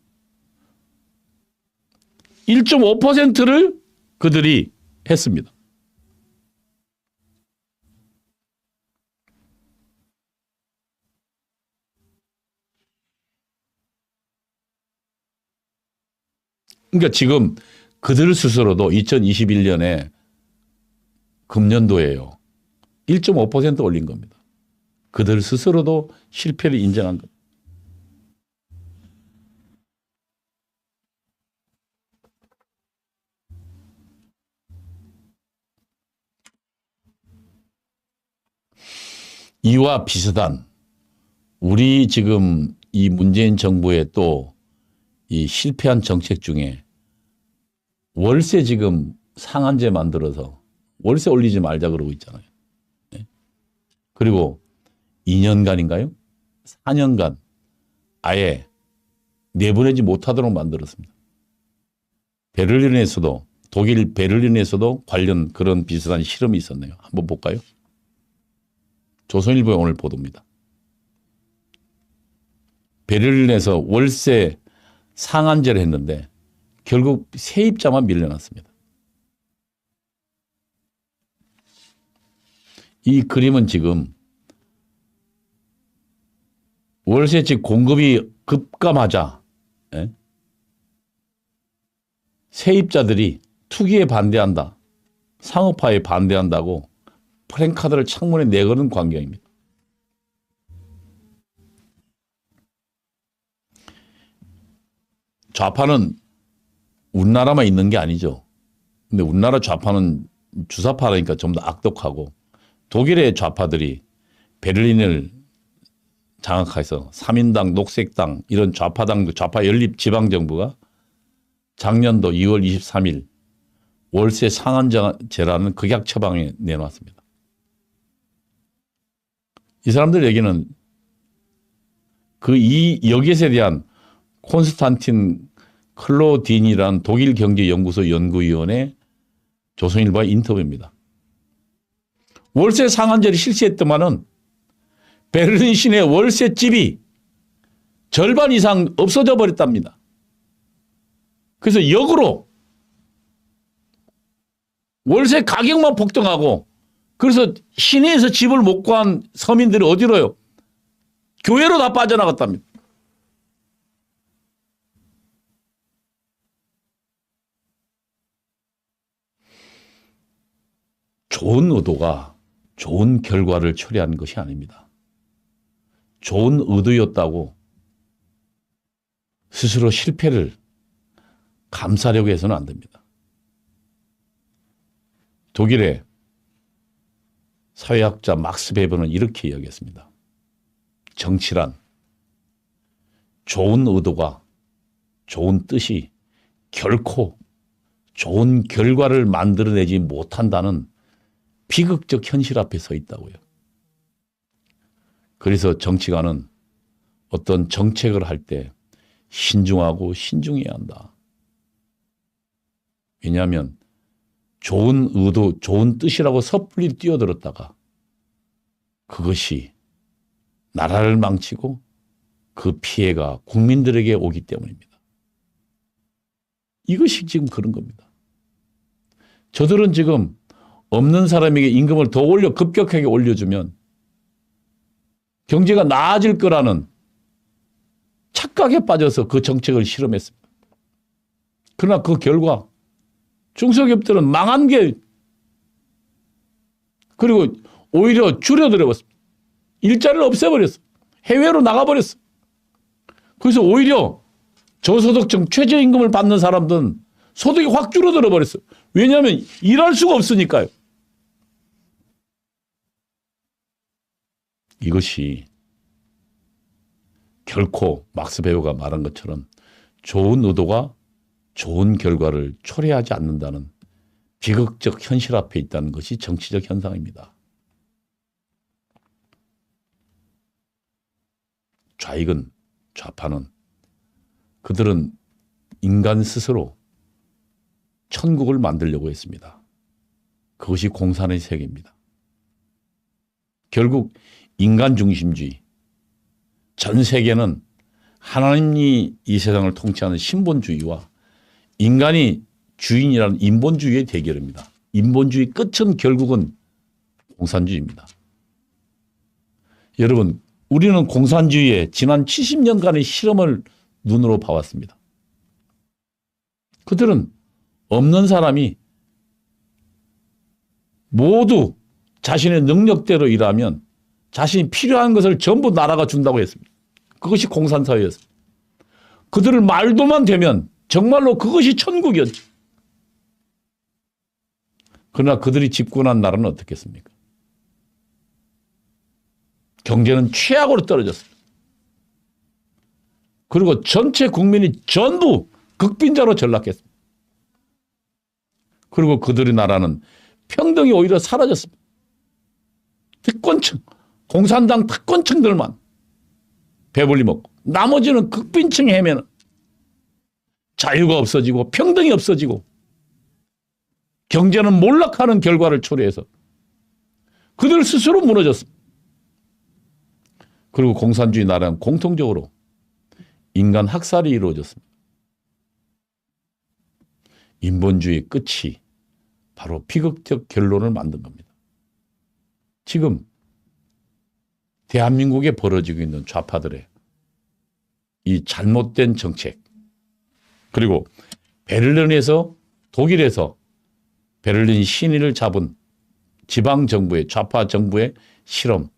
1.5%를 그들이 했습니다. 그러니까 지금 그들 스스로도 2021년에 금년도에요. 1.5% 올린 겁니다. 그들 스스로도 실패를 인정한 겁니다. 이와 비슷한 우리 지금 이 문재인 정부의 또 이 실패한 정책 중에 월세 지금 상한제 만들어서 월세 올리지 말자 그러고 있잖아요. 그리고 2년간인가요? 4년간 아예 내보내지 못하도록 만들었습니다. 베를린에서도 독일 베를린에서도 관련 그런 비슷한 실험이 있었네요. 한번 볼까요? 조선일보의 오늘 보도입니다. 베를린에서 월세 상한제를 했는데 결국 세입자만 밀려났습니다. 이 그림은 지금 월세집 공급이 급감하자 세입자들이 투기에 반대한다. 상업화에 반대한다고 프랜카드를 창문에 내거는 광경입니다. 좌파는 우리나라만 있는 게 아니죠. 근데 우리나라 좌파는 주사파라니까 좀 더 악독하고 독일의 좌파들이 베를린을 장악해서 3인당, 녹색당 이런 좌파당도 좌파 연립 지방정부가 작년도 2월 23일 월세 상한제라는 극약 처방에 내놓았습니다. 이 사람들 얘기는 여기에 대한 콘스탄틴 클로딘이라는 독일 경제연구소 연구위원의 조선일보의 인터뷰입니다. 월세 상한제를 실시했더만은 베를린 시내 월세집이 절반 이상 없어져 버렸답니다. 그래서 역으로 월세 가격만 폭등하고 그래서 시내에서 집을 못 구한 서민들이 어디로요? 교외로 다 빠져나갔답니다. 좋은 의도가 좋은 결과를 초래한 것이 아닙니다. 좋은 의도였다고 스스로 실패를 감싸려고 해서는 안 됩니다. 독일의 사회학자 막스 베버는 이렇게 이야기했습니다. 정치란 좋은 의도가 좋은 뜻이 결코 좋은 결과를 만들어내지 못한다는 비극적 현실 앞에 서 있다고요. 그래서 정치가는 어떤 정책을 할 때 신중하고 신중해야 한다. 왜냐하면 좋은 의도, 좋은 뜻이라고 섣불리 뛰어들었다가 그것이 나라를 망치고 그 피해가 국민들에게 오기 때문입니다. 이것이 지금 그런 겁니다. 저들은 지금 없는 사람에게 임금을 더 급격하게 올려주면 경제가 나아질 거라는 착각에 빠져서 그 정책을 실험했습니다. 그러나 그 결과 중소기업들은 망한 게, 그리고 오히려 줄여들어버렸습니다. 일자리를 없애버렸어. 해외로 나가버렸어. 그래서 오히려 저소득층 최저임금을 받는 사람들은 소득이 확 줄어들어 버렸어. 왜냐하면 일할 수가 없으니까요. 이것이 결코 막스 베버가 말한 것처럼 좋은 의도가 좋은 결과를 초래하지 않는다는 비극적 현실 앞에 있다는 것이 정치적 현상입니다. 좌익은, 좌파는 그들은 인간 스스로 천국을 만들려고 했습니다. 그것이 공산의 세계입니다. 결국 인간 중심주의, 전 세계는 하나님이 이 세상을 통치하는 신본주의와 인간이 주인이라는 인본주의의 대결입니다. 인본주의 끝은 결국은 공산주의입니다. 여러분, 우리는 공산주의의 지난 70년간의 실험을 눈으로 봐왔습니다. 그들은 없는 사람이 모두 자신의 능력대로 일하면 자신이 필요한 것을 전부 나라가 준다고 했습니다. 그것이 공산사회였습니다. 그들을 말도만 되면 정말로 그것이 천국이었죠. 그러나 그들이 집권한 나라는 어떻겠습니까? 경제는 최악으로 떨어졌습니다. 그리고 전체 국민이 전부 극빈자로 전락했습니다. 그리고 그들의 나라는 평등이 오히려 사라졌습니다. 특권층, 공산당 특권층들만 배불리 먹고 나머지는 극빈층에 헤매는, 자유가 없어지고 평등이 없어지고 경제는 몰락하는 결과를 초래해서 그들 스스로 무너졌습니다. 그리고 공산주의 나라는 공통적으로 인간 학살이 이루어졌습니다. 인본주의 끝이 바로 비극적 결론을 만든 겁니다. 지금 대한민국에 벌어지고 있는 좌파들의 이 잘못된 정책, 그리고 베를린에서, 독일에서 베를린 시민을 잡은 지방정부의, 좌파 정부의 실험,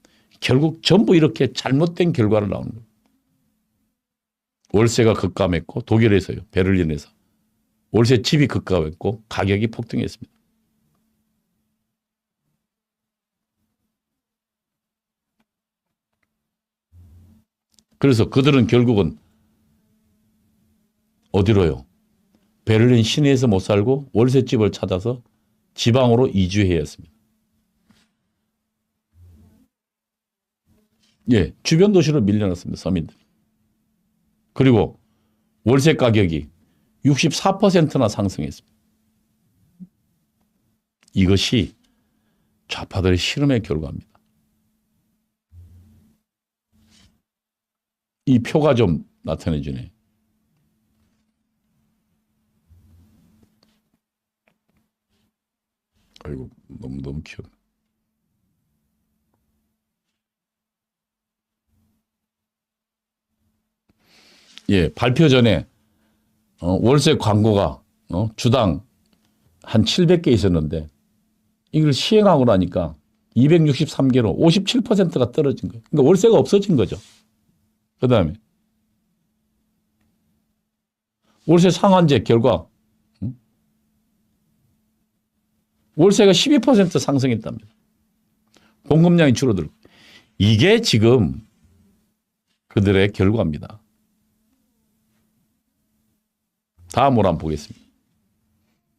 결국 전부 이렇게 잘못된 결과를 나오는 거예요. 월세가 급감했고, 독일에서요, 베를린에서 월세 집이 급감했고 가격이 폭등했습니다. 그래서 그들은 결국은 어디로요? 베를린 시내에서 못 살고 월세집을 찾아서 지방으로 이주해야 했습니다. 예, 주변 도시로 밀려났습니다. 서민들이. 그리고 월세 가격이 64%나 상승했습니다. 이것이 좌파들의 실험의 결과입니다. 이 표가 좀 나타내 주네. 아이고, 너무 키워. 예, 발표 전에 월세 광고가 주당 한 700개 있었는데 이걸 시행하고 나니까 263개로 57%가 떨어진 거예요. 그러니까 월세가 없어진 거죠. 그 다음에 월세 상한제 결과 월세가 12% 상승했답니다. 공급량이 줄어들고. 이게 지금 그들의 결과입니다. 다음으로 한번 보겠습니다.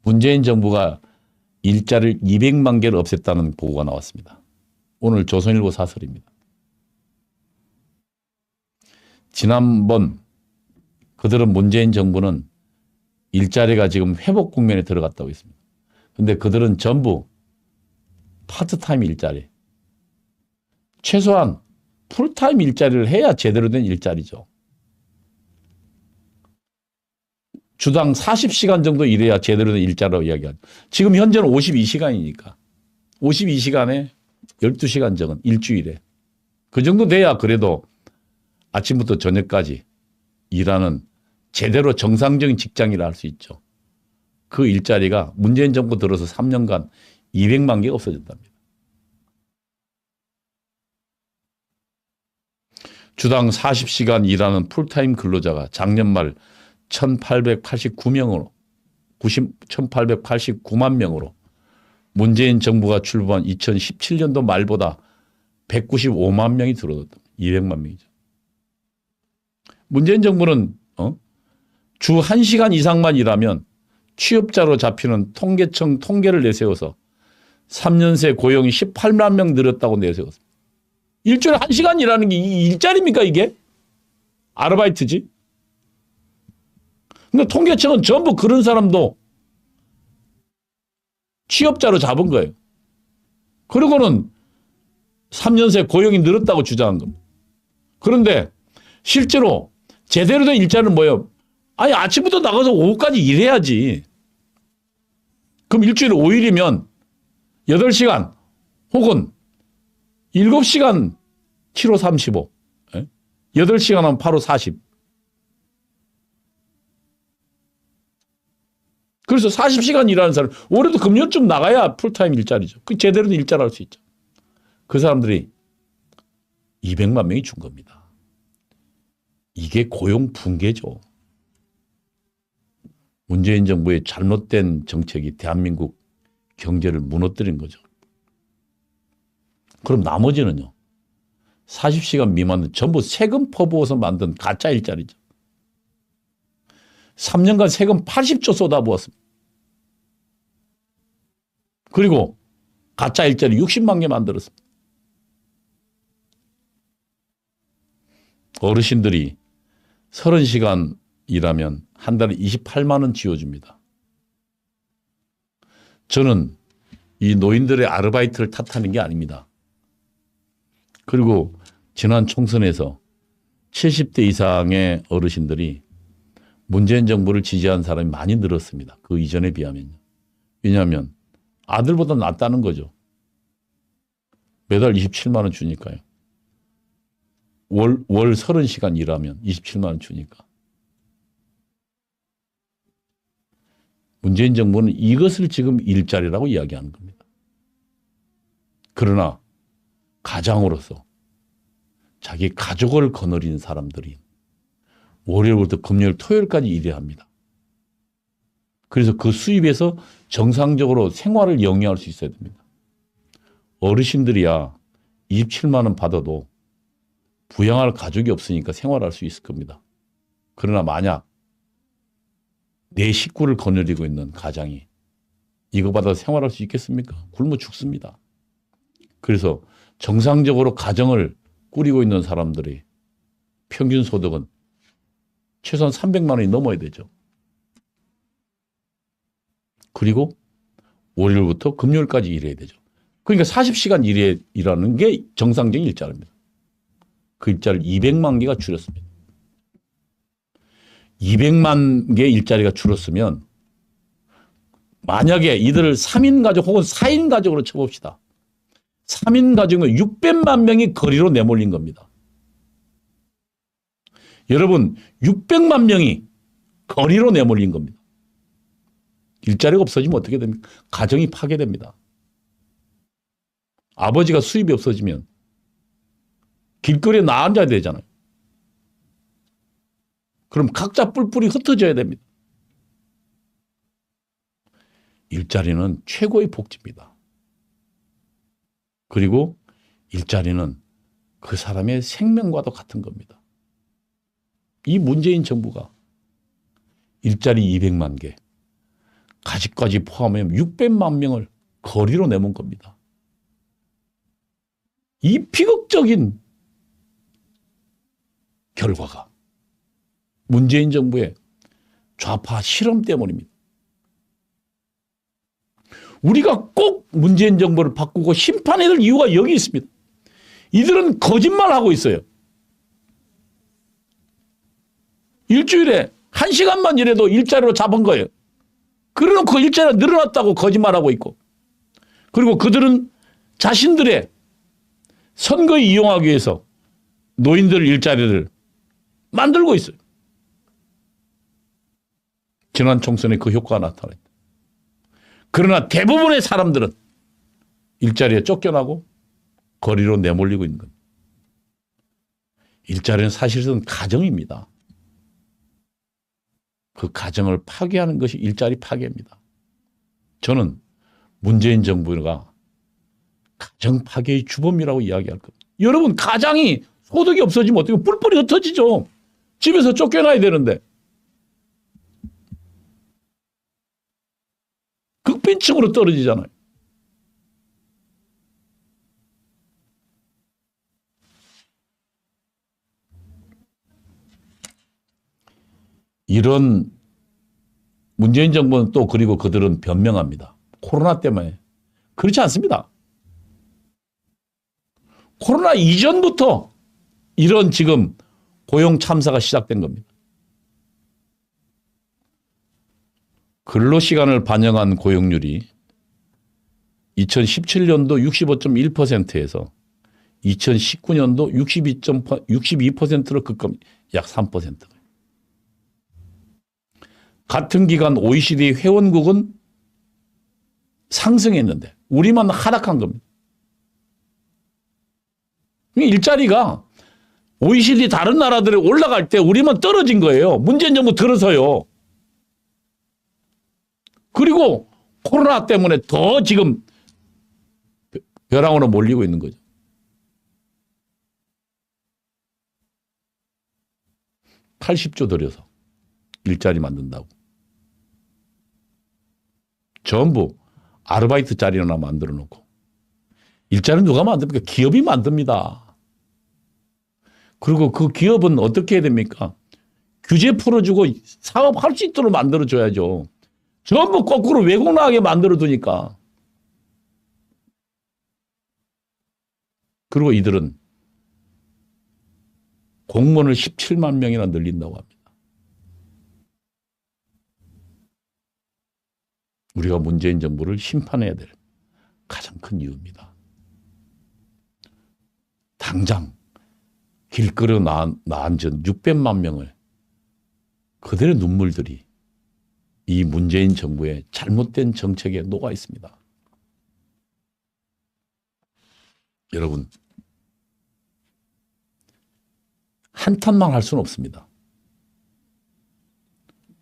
문재인 정부가 일자리를 200만 개를 없앴다는 보고가 나왔습니다. 오늘 조선일보 사설입니다. 지난번 그들은 문재인 정부는 일자리가 지금 회복 국면에 들어갔다고 했습니다. 근데 그들은 전부 파트타임 일자리. 최소한 풀타임 일자리를 해야 제대로 된 일자리죠. 주당 40시간 정도 일해야 제대로 된 일자리라고 이야기하죠. 지금 현재는 52시간이니까. 52시간에 12시간 적은 일주일에. 그 정도 돼야 그래도 아침부터 저녁까지 일하는 제대로 정상적인 직장이라 할 수 있죠. 그 일자리가 문재인 정부 들어서 3년간 200만 개가 없어졌답니다. 주당 40시간 일하는 풀타임 근로자가 작년 말 1889명으로 1889만 명으로 문재인 정부가 출범한 2017년도 말보다 195만 명이 줄어들었다. 200만 명이죠. 문재인 정부는 주 1시간 이상만 일하면 취업자로 잡히는 통계청 통계를 내세워서 3년 새 고용이 18만 명 늘었다고 내세웠습니다. 일주일에 1시간 일하는 게 일자리입니까 이게? 아르바이트지. 근데 통계청은 전부 그런 사람도 취업자로 잡은 거예요. 그리고는 3년 새 고용이 늘었다고 주장한 겁니다. 그런데 실제로 제대로 된 일자리는 뭐예요? 아니 아침부터 나가서 오후까지 일해야지. 그럼 일주일에 5일이면 8시간 혹은 7시간 7호 35. 8시간 하면 8호 40. 그래서 40시간 일하는 사람, 올해도 금요일쯤 나가야 풀타임 일자리죠. 그 제대로 된 일자리를 할 수 있죠. 그 사람들이 200만 명이 준 겁니다. 이게 고용 붕괴죠. 문재인 정부의 잘못된 정책이 대한민국 경제를 무너뜨린 거죠. 그럼 나머지는요. 40시간 미만은 전부 세금 퍼부어서 만든 가짜 일자리죠. 3년간 세금 80조 쏟아부었습니다. 그리고 가짜 일자리 60만 개 만들었습니다. 어르신들이 30시간 일하면 한 달에 28만 원 지어줍니다. 저는 이 노인들의 아르바이트를 탓하는 게 아닙니다. 그리고 지난 총선에서 70대 이상의 어르신들이 문재인 정부를 지지한 사람이 많이 늘었습니다. 그 이전에 비하면요. 왜냐하면 아들보다 낫다는 거죠. 매달 27만 원 주니까요. 월 30시간 일하면 27만 원 주니까. 문재인 정부는 이것을 지금 일자리라고 이야기하는 겁니다. 그러나 가장으로서 자기 가족을 거느린 사람들이 월요일부터 금요일, 토요일까지 일해야 합니다. 그래서 그 수입에서 정상적으로 생활을 영위할 수 있어야 됩니다. 어르신들이야 27만 원 받아도 부양할 가족이 없으니까 생활할 수 있을 겁니다. 그러나 만약 내 식구를 거느리고 있는 가장이 이거 받아 생활할 수 있겠습니까? 굶어 죽습니다. 그래서 정상적으로 가정을 꾸리고 있는 사람들의 평균 소득은 최소한 300만 원이 넘어야 되죠. 그리고 월요일부터 금요일까지 일해야 되죠. 그러니까 40시간 일하는 게 정상적인 일자리입니다. 그 일자리를 200만 개가 줄였습니다. 200만 개 일자리가 줄었으면 만약에 이들을 3인 가족 혹은 4인 가족으로 쳐봅시다. 3인 가족은 600만 명이 거리로 내몰린 겁니다. 여러분 600만 명이 거리로 내몰린 겁니다. 일자리가 없어지면 어떻게 됩니까? 가정이 파괴됩니다. 아버지가 수입이 없어지면 길거리에 나앉아야 되잖아요. 그럼 각자 뿔뿔이 흩어져야 됩니다. 일자리는 최고의 복지입니다. 그리고 일자리는 그 사람의 생명과도 같은 겁니다. 이 문재인 정부가 일자리 200만 개, 가족까지 포함하면 600만 명을 거리로 내몬 겁니다. 이 비극적인 결과가 문재인 정부의 좌파 실험 때문입니다. 우리가 꼭 문재인 정부를 바꾸고 심판해야 될 이유가 여기 있습니다. 이들은 거짓말하고 있어요. 일주일에 1시간만 일해도 일자리로 잡은 거예요. 그래놓고 일자리가 늘어났다고 거짓말하고 있고, 그리고 그들은 자신들의 선거에 이용하기 위해서 노인들 일자리를 만들고 있어요. 지난 총선에 그 효과가 나타났다. 그러나 대부분의 사람들은 일자리에 쫓겨나고 거리로 내몰리고 있는 겁니다. 일자리는 사실은 가정입니다. 그 가정을 파괴하는 것이 일자리 파괴입니다. 저는 문재인 정부가 가정 파괴의 주범이라고 이야기할 겁니다. 여러분, 가장이 소득이 없어지면 어떻게 뿔뿔이 흩어지죠. 집에서 쫓겨나야 되는데. 극빈층으로 떨어지잖아요. 이런 문재인 정부는 또 그리고 그들은 변명합니다. 코로나 때문에. 그렇지 않습니다. 코로나 이전부터 이런 지금 고용 참사가 시작된 겁니다. 근로시간을 반영한 고용률이 2017년도 65.1%에서 2019년도 62%로 급감 약 3%. 같은 기간 OECD 회원국은 상승했는데 우리만 하락한 겁니다. 일자리가 OECD 다른 나라들이 올라갈 때 우리만 떨어진 거예요. 문재인 정부 들어서요. 그리고 코로나 때문에 더 지금 벼랑으로 몰리고 있는 거죠. $80조 들여서 일자리 만든다고. 전부 아르바이트 자리나 만들어 놓고. 일자리는 누가 만듭니까? 기업이 만듭니다. 그리고 그 기업은 어떻게 해야 됩니까? 규제 풀어주고 사업할 수 있도록 만들어줘야죠. 전부 거꾸로 외국 나가게 만들어 두니까. 그리고 이들은 공무원을 17만 명이나 늘린다고 합니다. 우리가 문재인 정부를 심판해야 될 가장 큰 이유입니다. 당장 길거리에 나앉은 600만 명을 그들의 눈물들이 이 문재인 정부의 잘못된 정책에 녹아 있습니다. 여러분, 한탄만 할 수는 없습니다.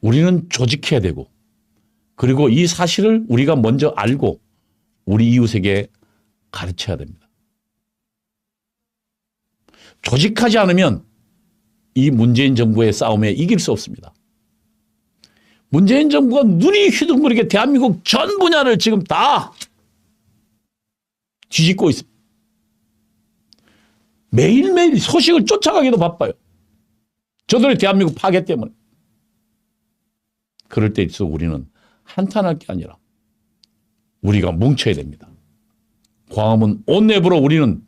우리는 조직해야 되고, 그리고 이 사실을 우리가 먼저 알고 우리 이웃에게 가르쳐야 됩니다. 조직하지 않으면 이 문재인 정부의 싸움에 이길 수 없습니다. 문재인 정부가 눈이 휘둥그리게 대한민국 전 분야를 지금 다 뒤집고 있습니다. 매일매일 소식을 쫓아가기도 바빠요. 저들의 대한민국 파괴 때문에. 그럴 때일수록 우리는 한탄할 게 아니라 우리가 뭉쳐야 됩니다. 광화문 온랩으로 우리는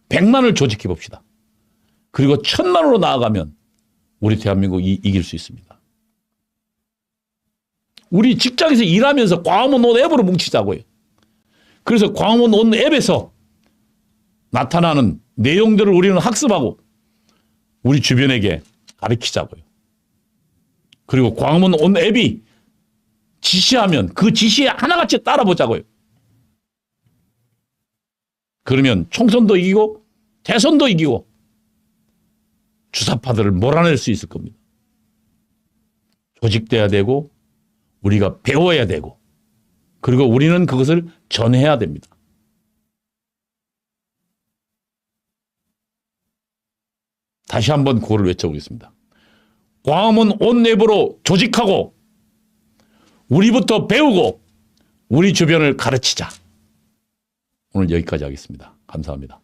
100만을 조직해 봅시다. 그리고 1000만으로 나아가면 우리 대한민국이 이길 수 있습니다. 우리 직장에서 일하면서 광화문 온앱으로 뭉치자고요. 그래서 광화문 온앱에서 나타나는 내용들을 우리는 학습하고 우리 주변에게 가르치자고요. 그리고 광화문 온앱이 지시하면 그 지시에 하나같이 따라보자고요. 그러면 총선도 이기고 대선도 이기고 주사파들을 몰아낼 수 있을 겁니다. 조직돼야 되고 우리가 배워야 되고 그리고 우리는 그것을 전해야 됩니다. 다시 한번 구호를 외쳐보겠습니다. 광화문 온랩으로 조직하고 우리부터 배우고 우리 주변을 가르치자. 오늘 여기까지 하겠습니다. 감사합니다.